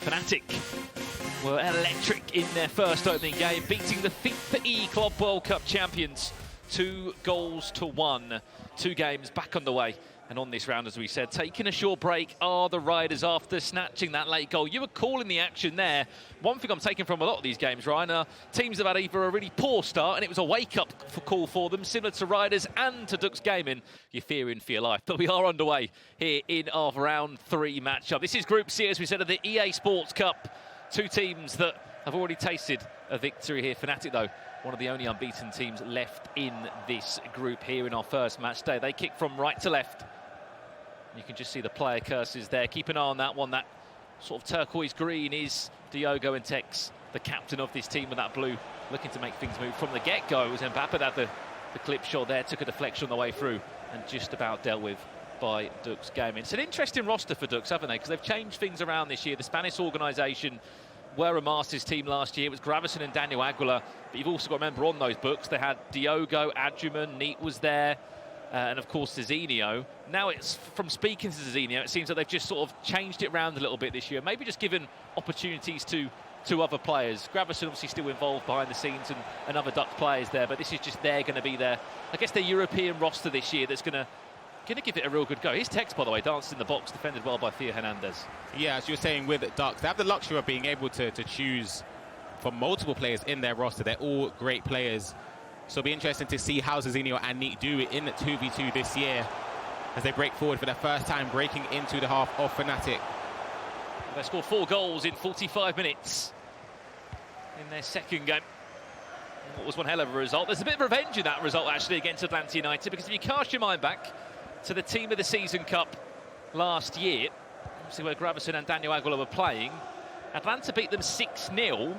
FNATIC were electric in their first opening game, beating the FIFA E Club World Cup champions 2-1. 2 games back on the way. And on this round, as we said, taking a short break are the Riders after snatching that late goal. You were calling the action there. One thing I'm taking from a lot of these games, Ryan, teams have had either a really poor start and it was a wake-up call for them, similar to Riders and to DUX Gaming. You're fearing for your life. But we are underway here in our round 3 matchup. This is Group C, as we said, of the EA Sports Cup. 2 teams that have already tasted a victory here. FNATIC, though, one of the only unbeaten teams left in this group here in our first match day. They kick from right to left. You can just see the player curses there. Keep an eye on that one. That sort of turquoise green is Diogo and Tekkz, the captain of this team, with that blue, looking to make things move from the get-go. It was Mbappe that the clip shot there, took a deflection on the way through and just about dealt with by DUX Gaming. It's an interesting roster for DUX, haven't they? Because they've changed things around this year. The Spanish organisation were a Masters team last year. It was Gravison and Daniel Aguilar. But you've also got to remember on those books, they had Diogo, Adjuman, Neat was there. And of course Zezinho. Now it's, from speaking to Zezinho, it seems that they've just sort of changed it around a little bit this year. Maybe just given opportunities to other players. Gravison obviously still involved behind the scenes and other DUX players there, but this is just they're going to be their, I guess, their European roster this year that's going to give it a real good go. Here's Tekkz, by the way, danced in the box, defended well by Theo Hernandez. Yeah, as you were saying with DUX, they have the luxury of being able to choose from multiple players in their roster. They're all great players. So it'll be interesting to see how Zezinho and Neat do it in the 2v2 this year as they break forward for the first time, breaking into the half of FNATIC. They scored 4 goals in 45 minutes in their second game. What was one hell of a result. There's a bit of revenge in that result, actually, against Atlanta United, because if you cast your mind back to the Team of the Season Cup last year, obviously where Gravison and Daniel Aguilar were playing, Atlanta beat them 6-0.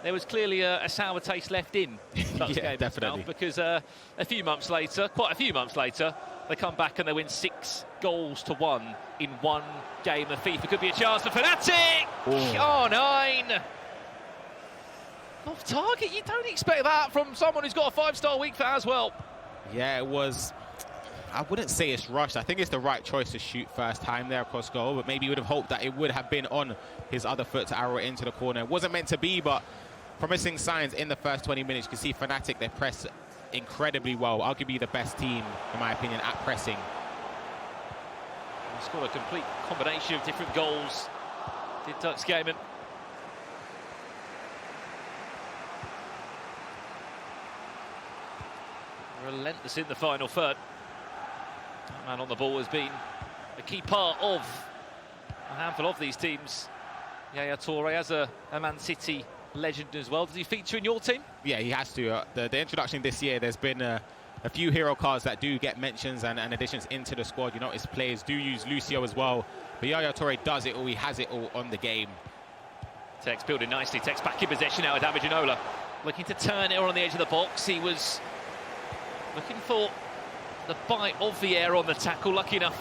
There was clearly a sour taste left in that game, definitely. Because quite a few months later, they come back and they win 6-1 in 1 game of FIFA. Could be a chance for FNATIC! Oh, 9! Off target, you don't expect that from someone who's got a 5-star week for as well. Yeah, it was, I wouldn't say it's rushed. I think it's the right choice to shoot first time there across goal, but maybe you would have hoped that it would have been on his other foot to arrow it into the corner. It wasn't meant to be, but promising signs in the first 20 minutes. You can see FNATIC, they press incredibly well. Arguably the best team, in my opinion, at pressing. They scored a complete combination of different goals. Did DUX Gaming. Relentless in the final third. That man on the ball has been a key part of a handful of these teams. Yaya Toure as a Man City legend as well. Does he feature in your team? Yeah, he has to. The introduction this year, there's been a few hero cards that do get mentions and additions into the squad. You notice players do use Lucio as well, but Yaya Toure does it all. He has it all on the game. Tekkz building nicely. Tekkz back in possession now with Daviginola, looking to turn it on the edge of the box. He was looking for the bite of the air on the tackle. Lucky enough,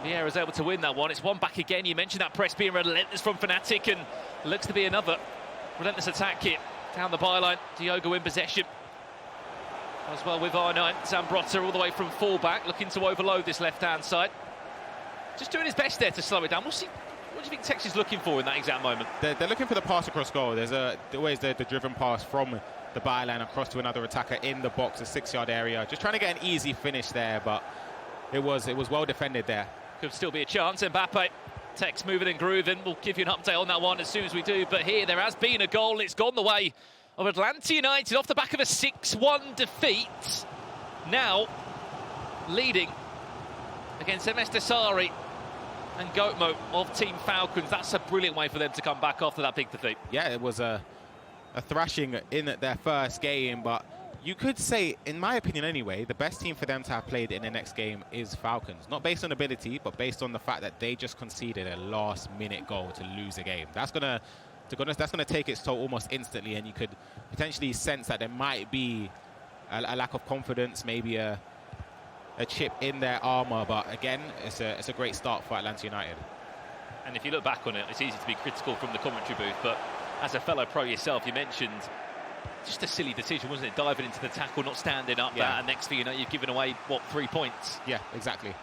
Vieira is able to win that one. It's one back again. You mentioned that press being relentless from FNATIC, and looks to be another relentless attack here down the byline. Diogo in possession as well with R9. Zambrotta all the way from full-back, looking to overload this left-hand side. Just doing his best there to slow it down. What do you think Tekkz is looking for in that exact moment? They're looking for the pass across goal. There's always the driven pass from the byline across to another attacker in the box, a 6-yard area. Just trying to get an easy finish there, but it was well defended there. Could still be a chance. Mbappe. Tekkz moving and grooving. We'll give you an update on that one as soon as we do. But here, there has been a goal. It's gone the way of Atlanta United off the back of a 6-1 defeat. Now leading against MS Desari and Goatmo of Team Falcons. That's a brilliant way for them to come back after that big defeat. Yeah, it was a thrashing in their first game, but you could say, in my opinion anyway, the best team for them to have played in the next game is Falcons. Not based on ability, but based on the fact that they just conceded a last-minute goal to lose a game. That's gonna take its toll almost instantly, and you could potentially sense that there might be a lack of confidence, maybe a chip in their armour. But again, it's a great start for Atlanta United. And if you look back on it, it's easy to be critical from the commentary booth, but as a fellow pro yourself, you mentioned just a silly decision, wasn't it? Diving into the tackle, not standing up, yeah. And next thing you know, you've given away, what, 3 points? Yeah, exactly.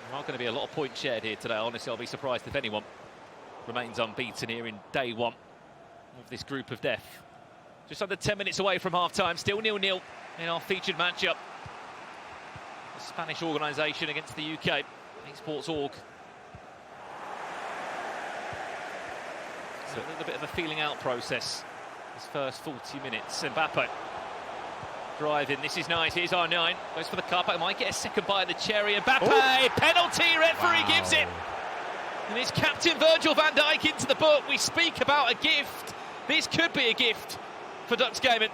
There are going to be a lot of points shared here today. Honestly, I'll be surprised if anyone remains unbeaten here in day one of this group of death. Just under 10 minutes away from half-time, still 0-0 in our featured matchup. The Spanish organisation against the UK, eSports.org. It's a little bit of a feeling out process, this first 40 minutes. Mbappe driving, this is nice, here's R9, goes for the cutback, might get a second bite of the cherry. Mbappe, penalty, referee gives it. And it's Captain Virgil van Dijk into the book. We speak about a gift. This could be a gift for DUX Gaming.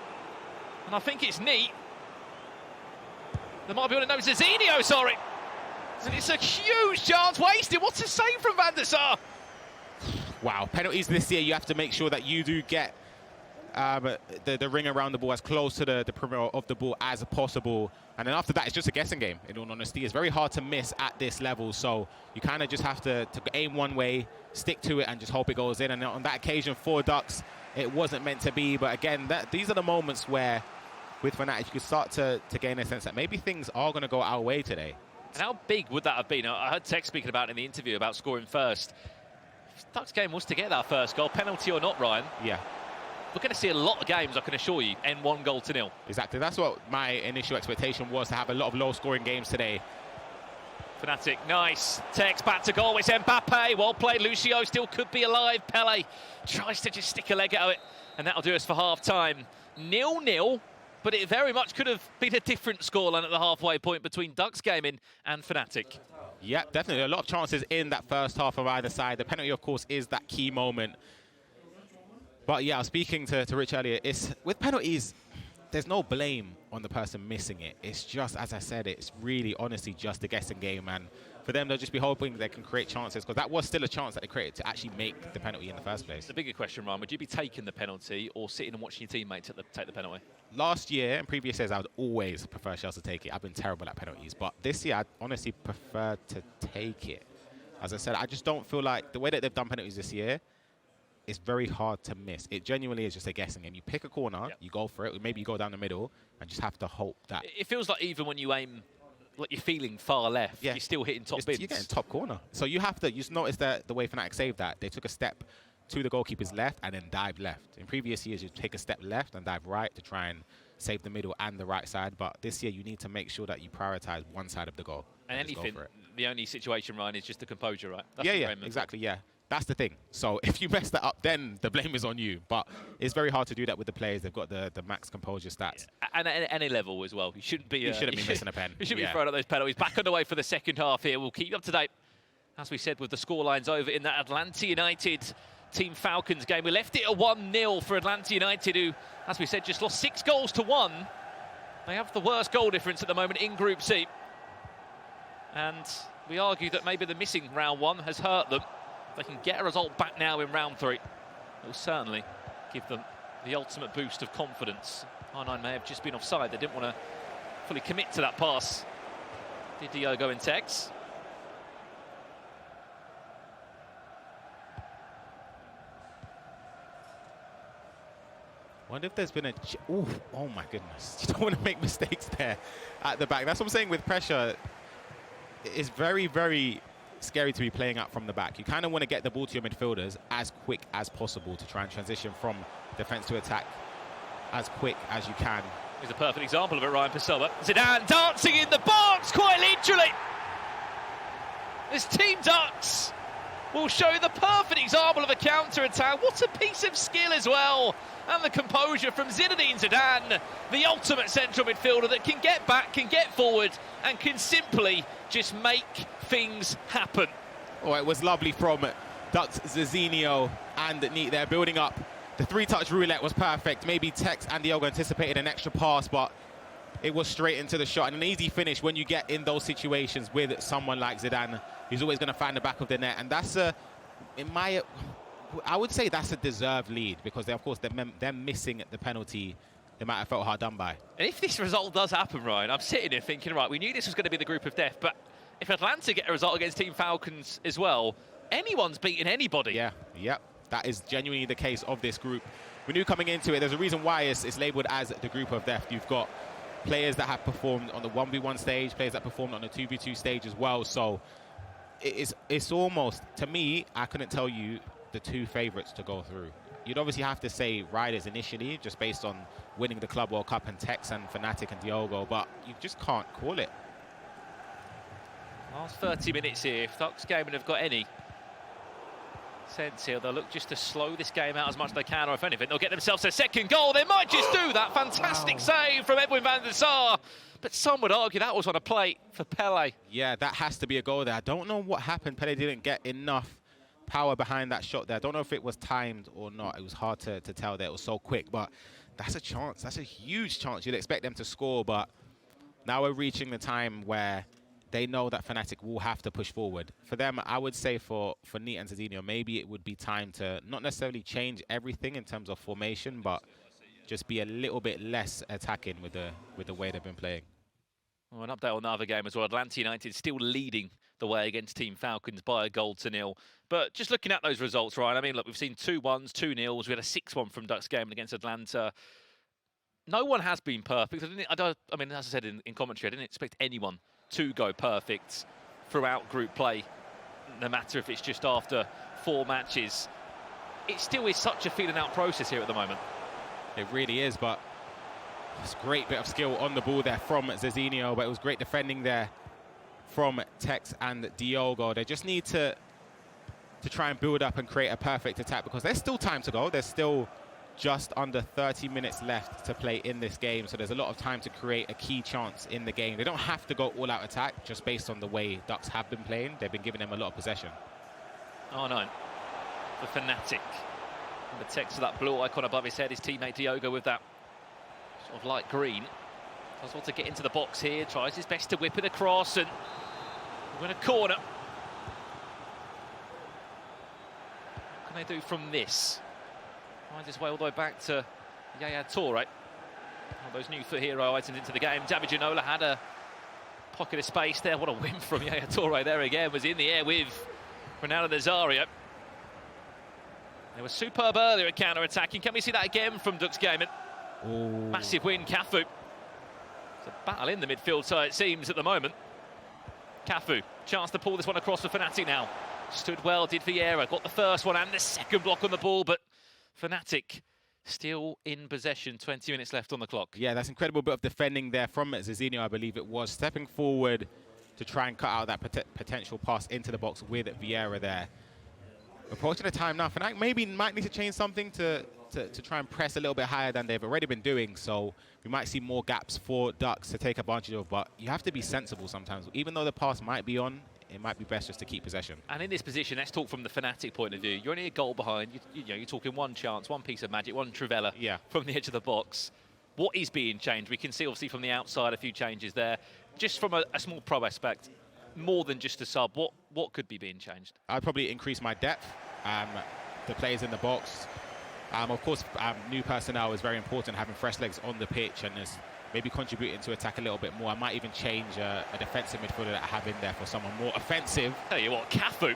And I think it's neat. There might be one, no, Zezinho, sorry. And it's a huge chance wasted. What's the save from Van der Sar? Wow, penalties this year, you have to make sure that you do get the ring around the ball as close to the perimeter of the ball as possible. And then after that, it's just a guessing game, in all honesty. It's very hard to miss at this level, so you kind of just have to aim one way, stick to it, and just hope it goes in. And on that occasion for DUX, it wasn't meant to be. But again, these are the moments where, with FNATIC, you could start to gain a sense that maybe things are going to go our way today. And how big would that have been? I heard Tekkz speaking about it in the interview about scoring first. If DUX game was to get that first goal, penalty or not, Ryan. Yeah. We're going to see a lot of games, I can assure you, end 1-0. Exactly. That's what my initial expectation was, to have a lot of low-scoring games today. FNATIC, nice. Tekkz back to goal. It's Mbappe. Well played. Lucio still could be alive. Pele tries to just stick a leg out of it. And that'll do us for half-time. 0-0, but it very much could have been a different scoreline at the halfway point between DUX Gaming and FNATIC. Yeah, definitely. A lot of chances in that first half on either side. The penalty, of course, is that key moment. But yeah, I was speaking to Rich earlier. With penalties, there's no blame on the person missing it. It's just, as I said, it's really, honestly, just a guessing game. And for them, they'll just be hoping they can create chances, because that was still a chance that they created to actually make the penalty in the first place. The bigger question, Ryan, would you be taking the penalty or sitting and watching your teammates take the penalty? Last year and previous years, I would always prefer Chelsea to take it. I've been terrible at penalties. But this year, I'd honestly prefer to take it. As I said, I just don't feel like the way that they've done penalties this year, it's very hard to miss. It genuinely is just a guessing game. You pick a corner, you go for it, maybe you go down the middle, and just have to hope that... It feels like even when you aim, like you're feeling far left, you're still hitting top bins. You're getting top corner. So you have to, you just notice that the way FNATIC saved that, they took a step to the goalkeeper's left and then dive left. In previous years, you take a step left and dive right to try and save the middle and the right side. But this year, you need to make sure that you prioritize one side of the goal. And anything, the only situation, Ryan, is just the composure, right? That's Exactly, yeah. That's the thing. So if you mess that up, then the blame is on you. But it's very hard to do that with the players. They've got the max composure stats. Yeah. And at any level as well. You shouldn't be missing a pen. You shouldn't be throwing up those penalties. Back underway for the second half here. We'll keep you up to date, as we said, with the scorelines over in that Atlanta United Team Falcons game. We left it at 1-0 for Atlanta United, who, as we said, just lost 6-1. They have the worst goal difference at the moment in Group C. And we argue that maybe the missing round one has hurt them. They can get a result back now in round 3. It will certainly give them the ultimate boost of confidence. R9 may have just been offside. They didn't want to fully commit to that pass. Did Diogo and Tekkz. Wonder if there's been a... oh my goodness. You don't want to make mistakes there at the back. That's what I'm saying with pressure. It's very, very scary to be playing out from the back. You kind of want to get the ball to your midfielders as quick as possible to try and transition from defence to attack as quick as you can. Here's a perfect example of it, Ryan Pessoa. Zidane dancing in the box, quite literally. This Team DUX will show the perfect example of a counter-attack. What a piece of skill as well. And the composure from Zinedine Zidane, the ultimate central midfielder that can get back, can get forward, and can simply just make things happen. Oh, it was lovely from DUX, Zezinho, and Neat there, building up. The three-touch roulette was perfect. Maybe Tekkz and Diogo anticipated an extra pass, but it was straight into the shot. And an easy finish when you get in those situations with someone like Zidane, who's always going to find the back of the net. And that's I would say that's a deserved lead, because of course them missing the penalty, they might have felt hard done by. And if this result does happen, Ryan, I'm sitting here thinking, right, we knew this was going to be the group of death, but if Atlanta get a result against Team Falcons as well, anyone's beating anybody. Yeah, that is genuinely the case of this group. We knew coming into it, there's a reason why it's labelled as the group of death. You've got players that have performed on the 1v1 stage, players that performed on the 2v2 stage as well. So it's almost, to me, I couldn't tell you the two favourites to go through. You'd obviously have to say Riders initially, just based on winning the Club World Cup and Tekkz and FNATIC and Diogo, but you just can't call it. Last 30 minutes here, if DUX Gaming have got any sense here, they'll look just to slow this game out as much as they can, or if anything, they'll get themselves a second goal. They might just do that. Fantastic save from Edwin van der Sar. But some would argue that was on a plate for Pele. Yeah, that has to be a goal there. I don't know what happened. Pele didn't get enough power behind that shot there. I don't know if it was timed or not. It was hard to tell that it was so quick, but that's a chance. That's a huge chance. You'd expect them to score, but now we're reaching the time where they know that FNATIC will have to push forward. For them, I would say for Neat and Zezinho, maybe it would be time to not necessarily change everything in terms of formation, but just be a little bit less attacking with the way they've been playing. Well, an update on the other game as well. Atlanta United still leading the way against Team Falcons by a 1-0. But just looking at those results, Ryan, I mean, look, we've seen 2-1s, 2-0s. We had a 6-1 from DUX Gaming against Atlanta. No one has been perfect. I mean, as I said in commentary, I didn't expect anyone to go perfect throughout group play, no matter if it's just after 4 matches. It still is such a feeling out process here at the moment. It really is, but it's a great bit of skill on the ball there from Zezinho, but it was great defending there from Tekkz and Diogo. They just need to try and build up and create a perfect attack, because there's still time to go. There's still just under 30 minutes left to play in this game, so there's a lot of time to create a key chance in the game. They don't have to go all-out attack, just based on the way DUX have been playing. They've been giving them a lot of possession. Oh no, the FNATIC. The Tekkz of that blue icon above his head, his teammate Diogo with that sort of light green. Does want to get into the box here, tries his best to whip it across, and we're in a corner. What can they do from this? Finds his way all the way back to Yaya Toure. All those new hero items into the game. David Ginola had a pocket of space there. What a win from Yaya Toure there again. Was in the air with Ronaldo Nazario. They were superb earlier at counter-attacking. Can we see that again from DUX Gaming? Ooh. Massive win, Cafu. It's a battle in the midfield, so it seems at the moment. Cafu, chance to pull this one across for FNATIC now. Stood well, did Vieira. Got the first one and the second block on the ball, but FNATIC still in possession. 20 minutes left on the clock. Yeah, that's incredible bit of defending there from Zezinho, I believe it was. Stepping forward to try and cut out that potential pass into the box with Vieira there. Approaching the time now, FNATIC maybe might need to change something to try and press a little bit higher than they've already been doing. So we might see more gaps for DUX to take advantage of, but you have to be sensible sometimes. Even though the pass might be on, it might be best just to keep possession. And in this position, let's talk from the FNATIC point of view. You're only a goal behind. You're talking one chance, one piece of magic, one Trivella from the edge of the box. What is being changed? We can see, obviously, from the outside a few changes there. Just from a small pro aspect, more than just a sub, what could be being changed? I'd probably increase my depth, the players in the box. Of course, new personnel is very important, having fresh legs on the pitch and is maybe contributing to attack a little bit more. I might even change a defensive midfielder that I have in there for someone more offensive. Tell you what, Cafu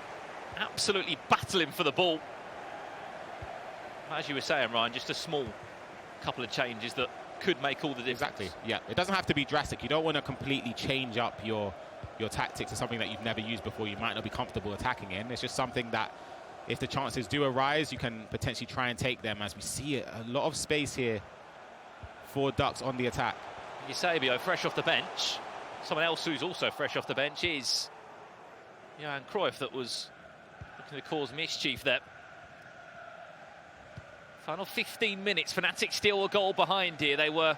absolutely battling for the ball. As you were saying, Ryan, just a small couple of changes that could make all the difference. Exactly, yeah. It doesn't have to be drastic. You don't want to completely change up your tactics to something that you've never used before. You might not be comfortable attacking in. It's just something that, if the chances do arise, you can potentially try and take them, as we see a lot of space here for DUX on the attack. Eusebio fresh off the bench. Someone else who's also fresh off the bench is Johan Cruyff, that was looking to cause mischief there. Final 15 minutes, FNATIC still a goal behind here. They were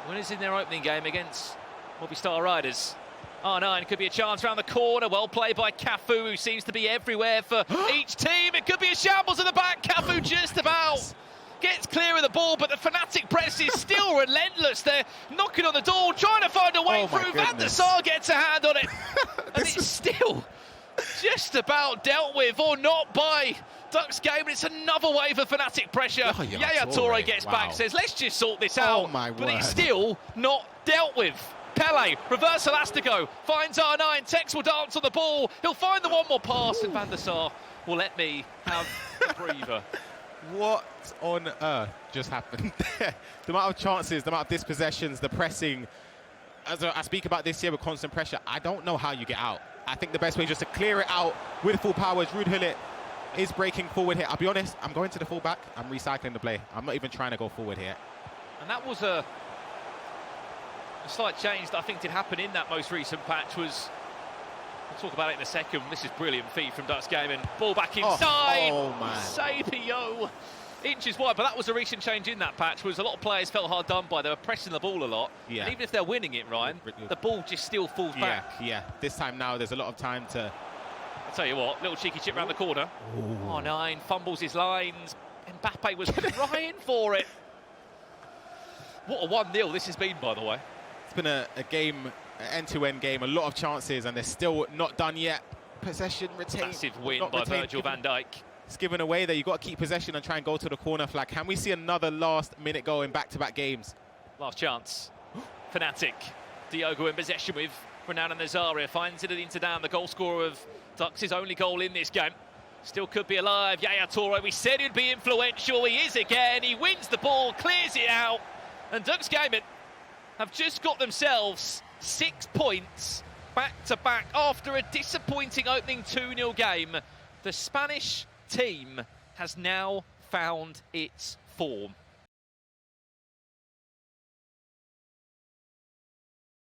winners in their opening game against Movistar Riders. Oh no, and it could be a chance around the corner. Well played by Cafu, who seems to be everywhere for each team. It could be a shambles at the back. Cafu just about gets clear of the ball, but the FNATIC press is still relentless. They're knocking on the door, trying to find a way through. Van der Sar gets a hand on it. And it's still just about dealt with, or not, by DUX Gaming. It's another wave of FNATIC pressure. Yaya Toure gets back, says, let's just sort this out. But it's still not dealt with. Pele, reverse elastico, finds R9, Tekkz will dance on the ball, he'll find the one more pass, and Van der Sar will let me have a breather. What on earth just happened there? The amount of chances, the amount of dispossessions, the pressing. As I speak about this here with constant pressure, I don't know how you get out. I think the best way is just to clear it out with full powers. Ruud Gullit is breaking forward here. I'll be honest, I'm going to the full-back. I'm recycling the play. I'm not even trying to go forward here. And that was a slight change that I think did happen in that most recent patch. We'll talk about it in a second. This is brilliant feed from DUX Gaming. Ball back inside. Oh man. Zezinho. Inches wide, but that was a recent change in that patch. Was a lot of players felt hard done by. They were pressing the ball a lot. Yeah. And even if they're winning it, Ryan, the ball just still falls back. Yeah. This time now, there's a lot of time to... I'll tell you what, little cheeky chip round the corner. Ooh. Oh, 9, fumbles his lines. Mbappe was crying for it. What a 1-0 this has been, by the way. It's been a game, an end-to-end game, a lot of chances, and they're still not done yet. Possession retained. Massive win by Virgil van Dijk. It's given away there. You've got to keep possession and try and go to the corner flag. Can we see another last-minute goal in back-to-back games? Last chance. FNATIC. Diogo in possession with Ronaldo Nazaria. Finds it at Inter down, the goal scorer of DUX's only goal in this game. Still could be alive. Yaya Toure, we said he'd be influential. He is again. He wins the ball, clears it out. And DUX Gaming have just got themselves 6 points back-to-back after a disappointing opening 2-0 game. The Spanish team has now found its form.